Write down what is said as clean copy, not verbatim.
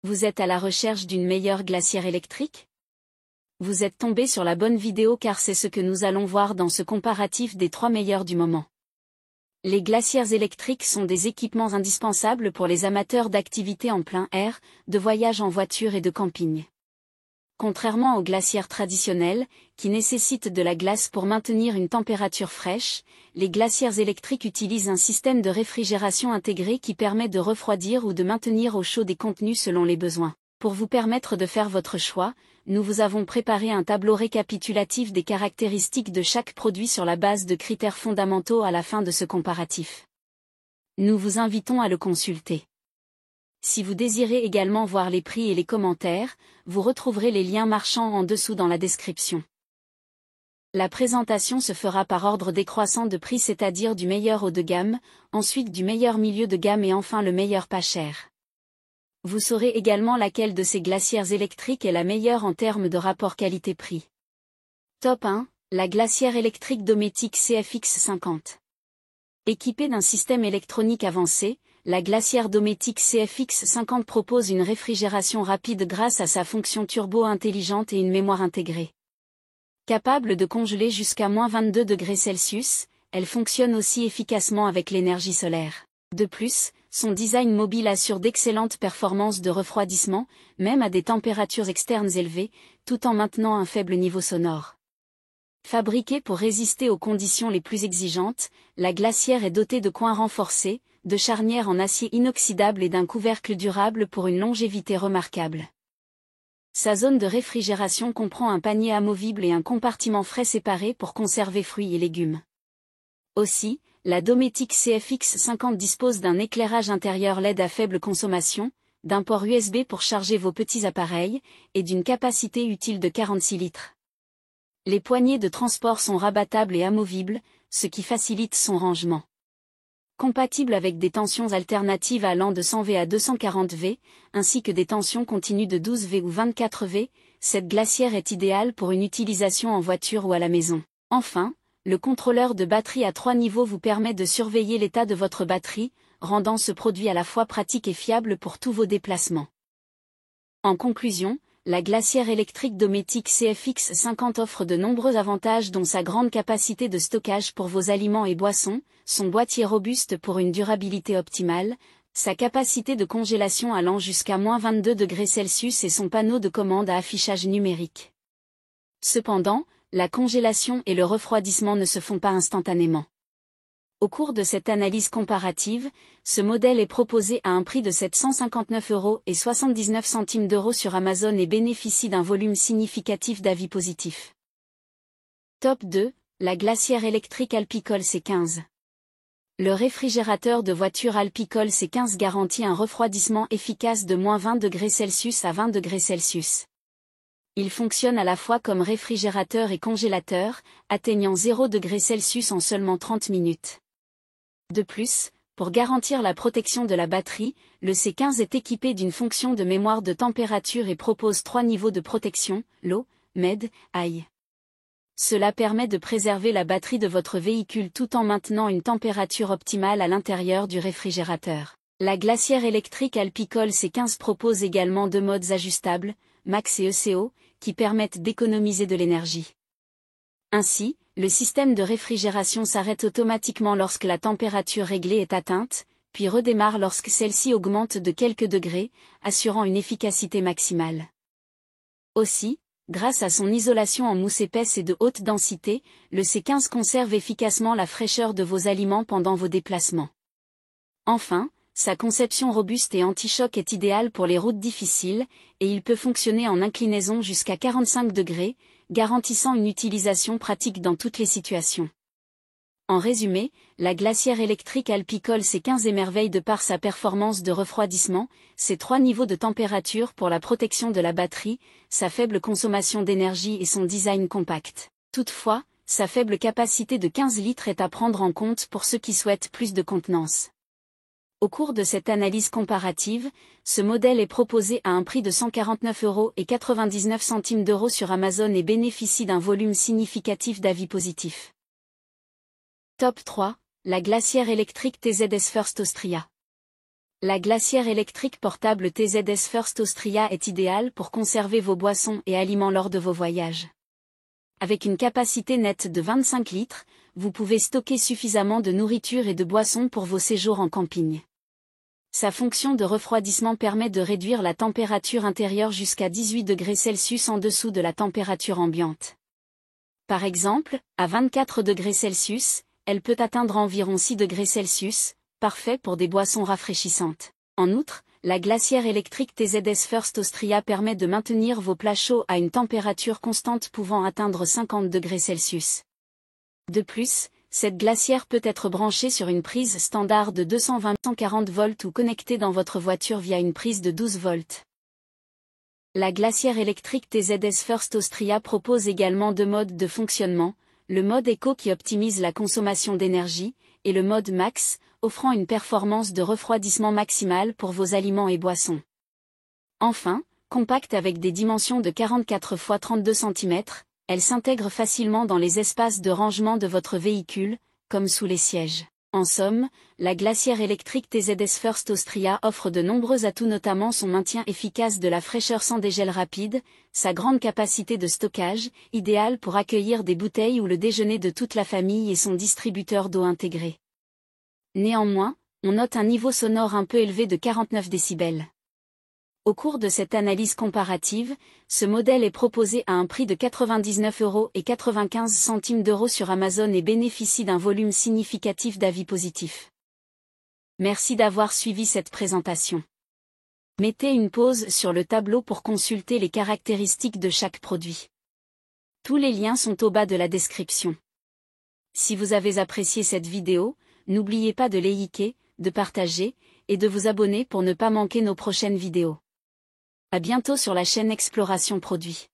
Vous êtes à la recherche d'une meilleure glacière électrique? Vous êtes tombé sur la bonne vidéo car c'est ce que nous allons voir dans ce comparatif des 3 meilleurs du moment. Les glacières électriques sont des équipements indispensables pour les amateurs d'activités en plein air, de voyage en voiture et de camping. Contrairement aux glacières traditionnelles, qui nécessitent de la glace pour maintenir une température fraîche, les glacières électriques utilisent un système de réfrigération intégré qui permet de refroidir ou de maintenir au chaud des contenus selon les besoins. Pour vous permettre de faire votre choix, nous vous avons préparé un tableau récapitulatif des caractéristiques de chaque produit sur la base de critères fondamentaux à la fin de ce comparatif. Nous vous invitons à le consulter. Si vous désirez également voir les prix et les commentaires, vous retrouverez les liens marchands en dessous dans la description. La présentation se fera par ordre décroissant de prix, c'est-à-dire du meilleur haut de gamme, ensuite du meilleur milieu de gamme et enfin le meilleur pas cher. Vous saurez également laquelle de ces glacières électriques est la meilleure en termes de rapport qualité-prix. Top 1, la glacière électrique Dometic CFX50. Équipée d'un système électronique avancé, la glacière Dometic CFX50 propose une réfrigération rapide grâce à sa fonction turbo intelligente et une mémoire intégrée. Capable de congeler jusqu'à -22 degrés Celsius, elle fonctionne aussi efficacement avec l'énergie solaire. De plus, son design mobile assure d'excellentes performances de refroidissement, même à des températures externes élevées, tout en maintenant un faible niveau sonore. Fabriquée pour résister aux conditions les plus exigeantes, la glacière est dotée de coins renforcés, de charnières en acier inoxydable et d'un couvercle durable pour une longévité remarquable. Sa zone de réfrigération comprend un panier amovible et un compartiment frais séparé pour conserver fruits et légumes. Aussi, la Dometic CFX50 dispose d'un éclairage intérieur LED à faible consommation, d'un port USB pour charger vos petits appareils, et d'une capacité utile de 46 litres. Les poignées de transport sont rabattables et amovibles, ce qui facilite son rangement. Compatible avec des tensions alternatives allant de 100 V à 240 V, ainsi que des tensions continues de 12 V ou 24 V, cette glacière est idéale pour une utilisation en voiture ou à la maison. Enfin, le contrôleur de batterie à 3 niveaux vous permet de surveiller l'état de votre batterie, rendant ce produit à la fois pratique et fiable pour tous vos déplacements. En conclusion, la glacière électrique Dometic CFX50 offre de nombreux avantages dont sa grande capacité de stockage pour vos aliments et boissons, son boîtier robuste pour une durabilité optimale, sa capacité de congélation allant jusqu'à -22 degrés Celsius et son panneau de commande à affichage numérique. Cependant, la congélation et le refroidissement ne se font pas instantanément. Au cours de cette analyse comparative, ce modèle est proposé à un prix de 759,79 € sur Amazon et bénéficie d'un volume significatif d'avis positifs. Top 2, la glacière électrique Alpicol C15. Le réfrigérateur de voiture Alpicol C15 garantit un refroidissement efficace de -20 degrés Celsius à 20 degrés Celsius. Il fonctionne à la fois comme réfrigérateur et congélateur, atteignant 0 degrés Celsius en seulement 30 minutes. De plus, pour garantir la protection de la batterie, le C15 est équipé d'une fonction de mémoire de température et propose 3 niveaux de protection, Low, Med, High. Cela permet de préserver la batterie de votre véhicule tout en maintenant une température optimale à l'intérieur du réfrigérateur. La glacière électrique Alpicol C15 propose également 2 modes ajustables, Max et ECO, qui permettent d'économiser de l'énergie. Ainsi, le système de réfrigération s'arrête automatiquement lorsque la température réglée est atteinte, puis redémarre lorsque celle-ci augmente de quelques degrés, assurant une efficacité maximale. Aussi, grâce à son isolation en mousse épaisse et de haute densité, le C15 conserve efficacement la fraîcheur de vos aliments pendant vos déplacements. Enfin, sa conception robuste et anti-choc est idéale pour les routes difficiles, et il peut fonctionner en inclinaison jusqu'à 45 degrés, garantissant une utilisation pratique dans toutes les situations. En résumé, la glacière électrique Alpicol C15 émerveille de par sa performance de refroidissement, ses 3 niveaux de température pour la protection de la batterie, sa faible consommation d'énergie et son design compact. Toutefois, sa faible capacité de 15 litres est à prendre en compte pour ceux qui souhaitent plus de contenance. Au cours de cette analyse comparative, ce modèle est proposé à un prix de 149,99 € sur Amazon et bénéficie d'un volume significatif d'avis positifs. Top 3, la glacière électrique TZS First Austria. La glacière électrique portable TZS First Austria est idéale pour conserver vos boissons et aliments lors de vos voyages. Avec une capacité nette de 25 litres, vous pouvez stocker suffisamment de nourriture et de boissons pour vos séjours en camping. Sa fonction de refroidissement permet de réduire la température intérieure jusqu'à 18 degrés Celsius en dessous de la température ambiante. Par exemple, à 24 degrés Celsius, elle peut atteindre environ 6 degrés Celsius, parfait pour des boissons rafraîchissantes. En outre, la glacière électrique TZS First Austria permet de maintenir vos plats chauds à une température constante pouvant atteindre 50 degrés Celsius. De plus, cette glacière peut être branchée sur une prise standard de 220-140 volts ou connectée dans votre voiture via une prise de 12 volts. La glacière électrique TZS First Austria propose également deux modes de fonctionnement, le mode Eco qui optimise la consommation d'énergie, et le mode Max, offrant une performance de refroidissement maximale pour vos aliments et boissons. Enfin, compacte avec des dimensions de 44 x 32 cm, elle s'intègre facilement dans les espaces de rangement de votre véhicule, comme sous les sièges. En somme, la glacière électrique TZS First Austria offre de nombreux atouts, notamment son maintien efficace de la fraîcheur sans dégel rapide, sa grande capacité de stockage, idéale pour accueillir des bouteilles ou le déjeuner de toute la famille, et son distributeur d'eau intégré. Néanmoins, on note un niveau sonore un peu élevé de 49 décibels. Au cours de cette analyse comparative, ce modèle est proposé à un prix de 99,95 € sur Amazon et bénéficie d'un volume significatif d'avis positifs. Merci d'avoir suivi cette présentation. Mettez une pause sur le tableau pour consulter les caractéristiques de chaque produit. Tous les liens sont au bas de la description. Si vous avez apprécié cette vidéo, n'oubliez pas de liker, de partager, et de vous abonner pour ne pas manquer nos prochaines vidéos. À bientôt sur la chaîne Exploration Produits.